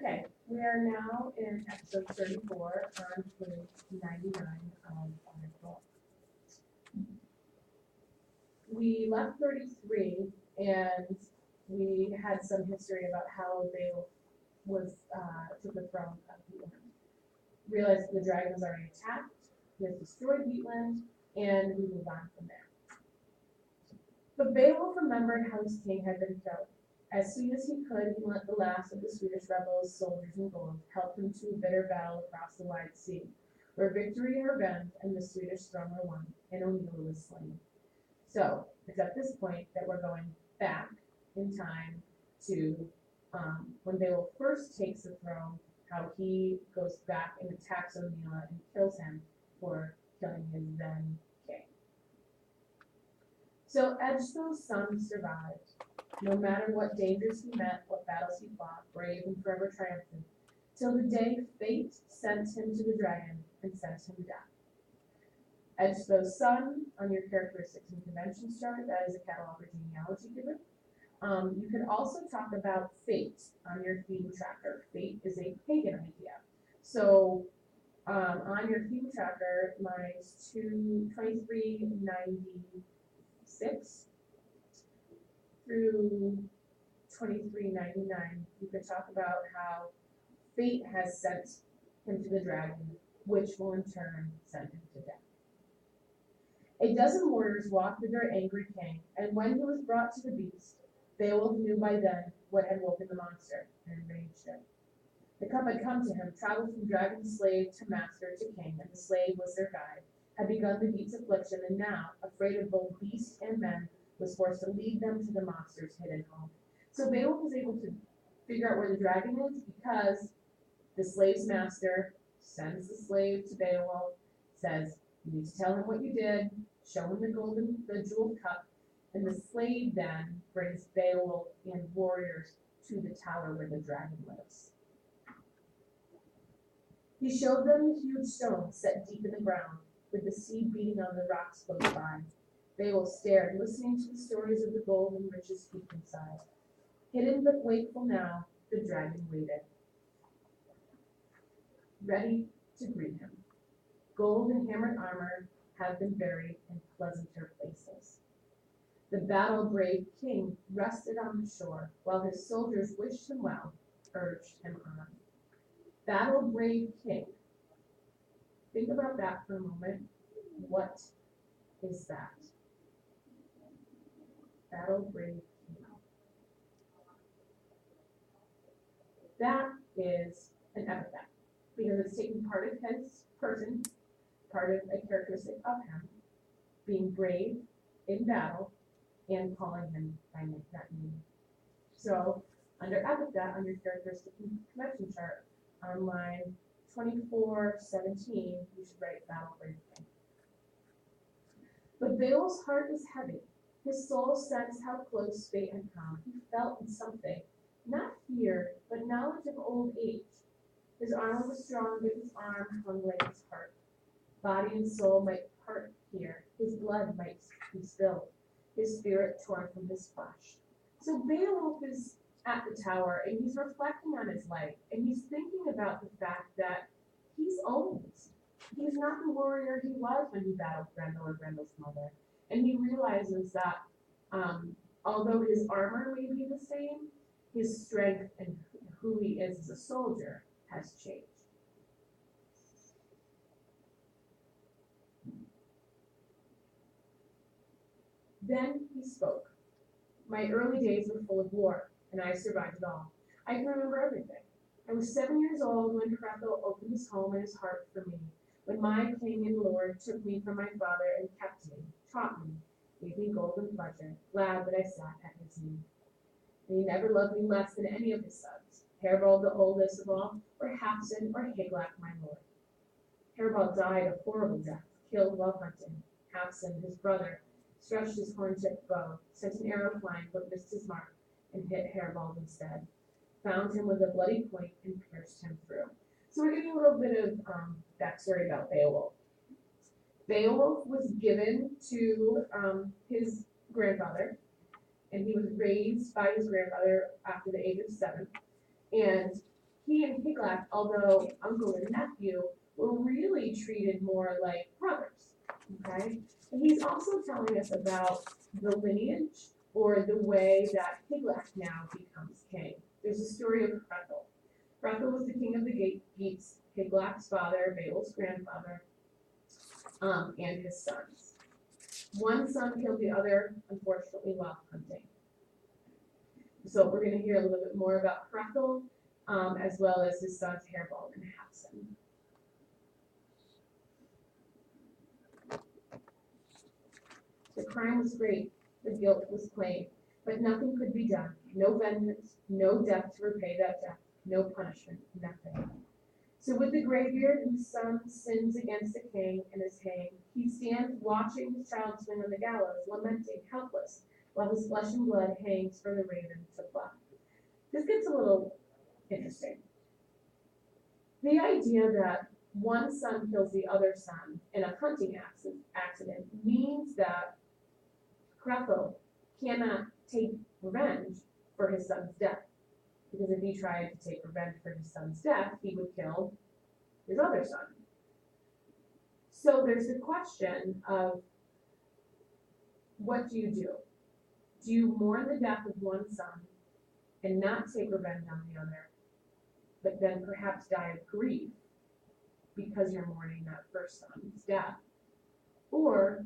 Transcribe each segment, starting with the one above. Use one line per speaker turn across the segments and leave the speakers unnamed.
Okay, we are now in episode 34 on page 99 of our book. We left 33 and we had some history about how Beowulf was took the throne of Beowulf. Realized the dragon was already attacked, he has destroyed Wheatland, and we moved on from there. But Beowulf remembered how his king had been killed. As soon as he could, he let the last of the Swedish rebels, soldiers in gold, help him to a bitter battle across the wide sea, where victory and revenge and the Swedish throne were won, and O'Neill was slain. So, it's at this point that we're going back in time to when Beowulf first takes the throne, how he goes back and attacks O'Neill and kills him for killing his then king. So Edgethill's son survived. No matter what dangers he met, what battles he fought, brave and forever triumphant, till the day fate sent him to the dragon and sent him to death. Edgethill's son, on your characteristics and conventions chart, that is a catalog or genealogy given. You can also talk about fate on your theme tracker. Fate is a pagan idea. So on your theme tracker, lines 2396 through 2399, you can talk about how fate has sent him to the dragon, which will in turn send him to death. A dozen warriors walked with their angry king, and when he was brought to the beast, Beowulf knew by then what had woken the monster and enraged him. The cup had come to him, traveled from dragon slave to master to king, and the slave was their guide, had begun the beast's affliction, and now, afraid of both beast and men, was forced to lead them to the monster's hidden home. So Beowulf was able to figure out where the dragon is because the slave's master sends the slave to Beowulf, says, you need to tell him what you did, show him the jeweled cup, and the slave then brings Beowulf and warriors to the tower where the dragon lives. He showed them the huge stone set deep in the ground, with the sea beating on the rocks close by. Beowulf stared, listening to the stories of the gold and riches deep inside. Hidden but wakeful now, the dragon waited, ready to greet him. Gold and hammered armor have been buried in pleasanter places. The battle-brave king rested on the shore, while his soldiers wished him well, urged him on. Battle-brave king. Think about that for a moment. What is that? Battle-brave king. That is an epithet, because it's taking part of his person, part of a characteristic of him, being brave in battle, and calling him by that name. So, under epithet, on your characteristic convention chart, on line 2417, you should write battle brave king. But Beowulf's heart was heavy. His soul sensed how close fate had come. He felt in something, not fear, but knowledge of old age. His armor was strong, but his arm hung like his heart. Body and soul might part here. His blood might be spilled. His spirit torn from his flesh. So Beowulf is at the tower, and he's reflecting on his life, and he's thinking about the fact that he's old. He's not the warrior he was when he battled Grendel or Grendel's mother. And he realizes that although his armor may be the same, his strength and who he is as a soldier has changed. Then he spoke. My early days were full of war, and I survived it all. I can remember everything. I was 7 years old when Hrethel opened his home and his heart for me, when my king and lord took me from my father and kept me, taught me, gave me gold and pleasure, glad that I sat at his knee. And he never loved me less than any of his sons, Herbald the oldest of all, or Halfson or Hygelac my lord. Herbald died a horrible death, killed while hunting. Halfson, his brother, stretched his horn-tipped bow, sent an arrow flying, but missed his mark, and hit Herbald instead. Found him with a bloody point and pierced him through. So we're getting a little bit of backstory about Beowulf. Beowulf was given to his grandfather, and he was raised by his grandfather after the age of 7. And he and Higelac, although uncle and nephew, were really treated more like brothers, okay? And he's also telling us about the lineage or the way that Higelac now becomes king. There's a story of Hrethel. Hrethel was the king of the Geats, Higelac's father, Beowulf's grandfather, and his sons. One son killed the other, unfortunately, while hunting. So we're going to hear a little bit more about Hrethel, as well as his sons Herbald and Haxon. The crime was great, the guilt was plain, but nothing could be done. No vengeance, no death to repay that death, no punishment, nothing. So with the graybeard whose son sins against the king and is hanged, he stands watching his child swing on the gallows, lamenting, helpless, while his flesh and blood hangs for the raven to pluck. This gets a little interesting. The idea that one son kills the other son in a hunting accident means that Hrethel cannot take revenge for his son's death. Because if he tried to take revenge for his son's death, he would kill his other son. So there's the question of, what do you do? Do you mourn the death of one son and not take revenge on the other, but then perhaps die of grief because you're mourning that first son's death? Or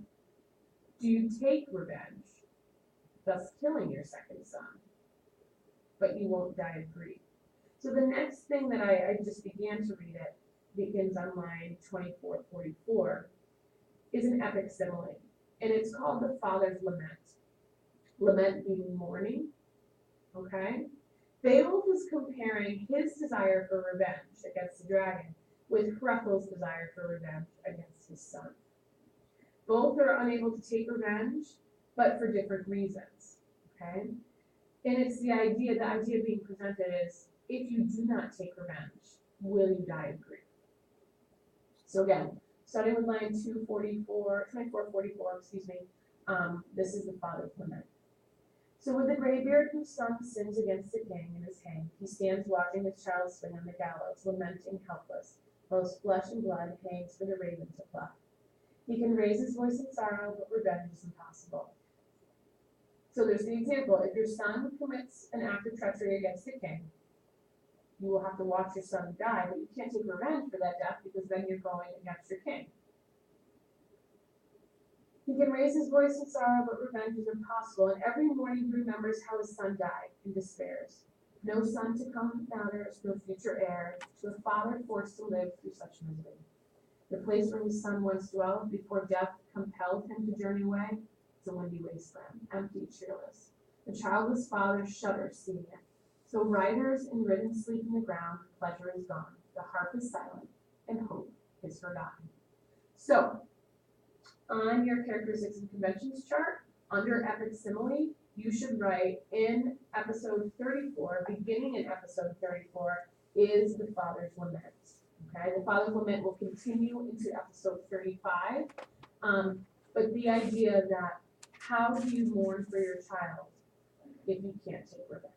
do you take revenge, thus killing your second son, but you won't die of grief? So the next thing that I just began to read it, begins on line 2444, is an epic simile, and it's called the Father's Lament. Lament being mourning, okay? Beowulf is comparing his desire for revenge against the dragon with Hrethel's desire for revenge against his son. Both are unable to take revenge, but for different reasons, okay? And it's the idea being presented is, if you do not take revenge, will you die of grief? So again, starting with line 2444, this is the Father's Lament. So with the graybeard whose son sins against the king and is hanged, he stands watching his child swing on the gallows, lamenting, helpless, while his flesh and blood hangs for the raven to pluck. He can raise his voice in sorrow, but revenge is impossible. So there's the example. If your son commits an act of treachery against the king, you will have to watch your son die, but you can't take revenge for that death because then you're going against your king. He can raise his voice in sorrow, but revenge is impossible, and every morning he remembers how his son died and despairs. No son to come matters, no future heir, to a father forced to live through such misery. The place where his son once dwelled before death compelled him to journey away is a windy wasteland, empty, cheerless. The childless father shudders seeing it. So riders and ridden sleep in the ground, pleasure is gone, the harp is silent, and hope is forgotten. So, on your characteristics and conventions chart, under epic simile, you should write in episode 34, beginning in episode 34, is the Father's Lament. Okay, the Father's Lament will continue into episode 35, but the idea that how do you mourn for your child if you can't take revenge?